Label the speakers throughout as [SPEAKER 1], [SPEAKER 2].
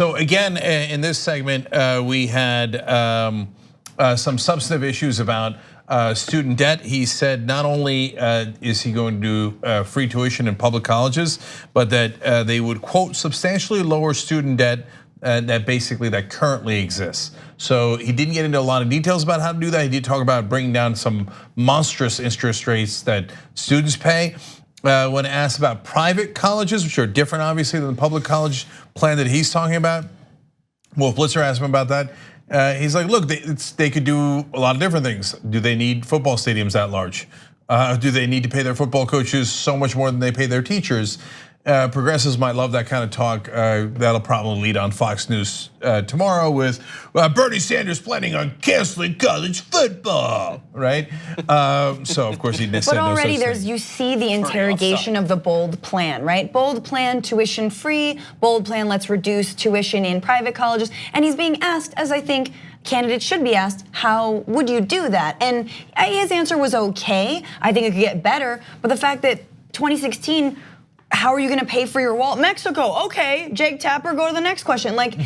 [SPEAKER 1] So again, in this segment, we had some substantive issues about student debt. He said not only is he going to do free tuition in public colleges, but that they would, quote, substantially lower student debt that currently exists. So he didn't get into a lot of details about how to do that. He did talk about bringing down some monstrous interest rates that students pay. When asked about private colleges, which are different obviously than the public college plan that he's talking about, Wolf Blitzer asked him about that. He's like, look, they could do a lot of different things. Do they need football stadiums that large? Do they need to pay their football coaches so much more than they pay their teachers? Progressives might love that kind of talk. That'll probably lead on Fox News tomorrow with Bernie Sanders planning on canceling college football, right? So of course he said no such thing.
[SPEAKER 2] But already you see the interrogation of the bold plan, right? Bold plan, tuition free. Bold plan, let's reduce tuition in private colleges. And he's being asked, as I think candidates should be asked, how would you do that? And his answer was okay. I think it could get better. But the fact that 2016, how are you gonna pay for your wall? Mexico, okay, Jake Tapper, go to the next question. Like,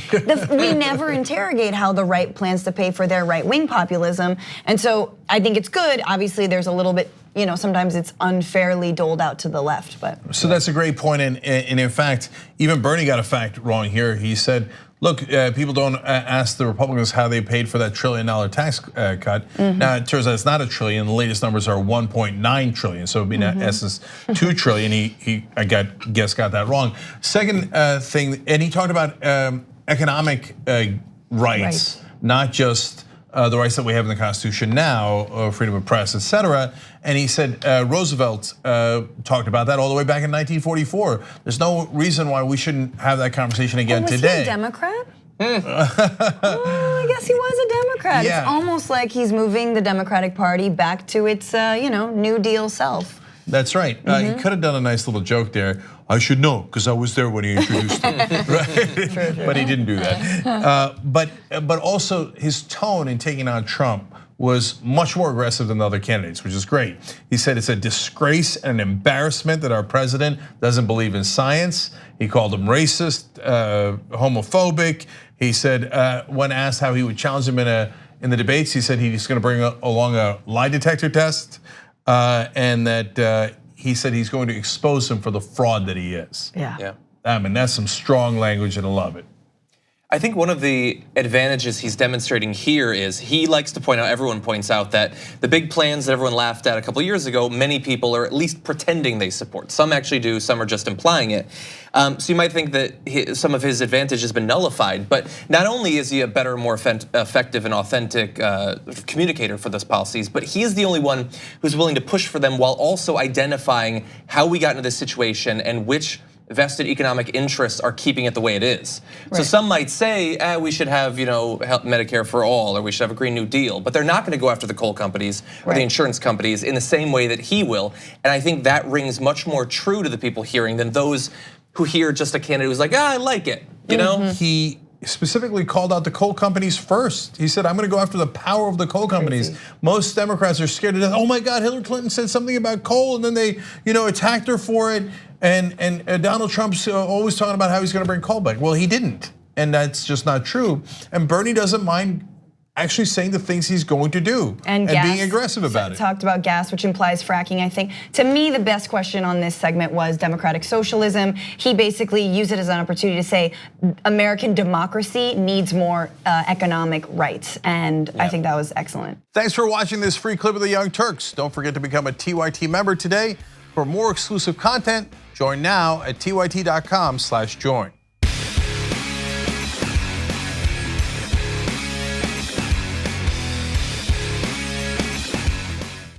[SPEAKER 2] we never interrogate how the right plans to pay for their right-wing populism. And so I think it's good. Obviously, there's a little bit, sometimes it's unfairly doled out to the left, but.
[SPEAKER 1] So that's a great point, and in fact, even Bernie got a fact wrong here. He said, look, people don't ask the Republicans how they paid for that $1 trillion tax cut. Now it turns out it's not $1 trillion. The latest numbers are 1.9 trillion. So it'd be in essence 2 trillion. He guess got that wrong. Second thing, and he talked about economic rights, not just the rights that we have in the Constitution now, freedom of press, etc. And he said Roosevelt talked about that all the way back in 1944. There's no reason why we shouldn't have that conversation again today.
[SPEAKER 2] Was he a Democrat? I guess he was a Democrat. Yeah. It's almost like he's moving the Democratic Party back to its New Deal self.
[SPEAKER 1] That's right. He could have done a nice little joke there. I should know because I was there when he introduced it, right? True. But he didn't do that. But also his tone in taking on Trump was much more aggressive than the other candidates, which is great. He said it's a disgrace and an embarrassment that our president doesn't believe in science. He called him racist, homophobic. He said when asked how he would challenge him in the debates, he said he's going to bring along a lie detector test, and that he said he's going to expose him for the fraud that he is.
[SPEAKER 2] Yeah.
[SPEAKER 1] I mean, that's some strong language, and I love it.
[SPEAKER 3] I think one of the advantages he's demonstrating here is he likes to point out, everyone points out that the big plans that everyone laughed at a couple years ago, many people are at least pretending they support. Some actually do, some are just implying it. So you might think that some of his advantage has been nullified, but not only is he a better, more effective and authentic communicator for those policies, but he is the only one who's willing to push for them while also identifying how we got into this situation and which vested economic interests are keeping it the way it is. Right. So some might say, we should have Medicare for all, or we should have a Green New Deal, but they're not going to go after the coal companies or the insurance companies in the same way that he will. And I think that rings much more true to the people hearing than those who hear just a candidate who's like, I like it,
[SPEAKER 1] He specifically called out the coal companies first. He said, I'm going to go after the power of the coal companies. Crazy. Most Democrats are scared to death. Oh my God, Hillary Clinton said something about coal and then they attacked her for it. And Donald Trump's always talking about how he's going to bring coal back. Well, he didn't, and that's just not true. And Bernie doesn't mind actually saying the things he's going to do and being aggressive about it.
[SPEAKER 2] Talked about gas, which implies fracking, I think. To me, the best question on this segment was democratic socialism. He basically used it as an opportunity to say American democracy needs more economic rights, and I think that was excellent.
[SPEAKER 1] Thanks for watching this free clip of the Young Turks. Don't forget to become a TYT member today. For more exclusive content, join now at tyt.com/join.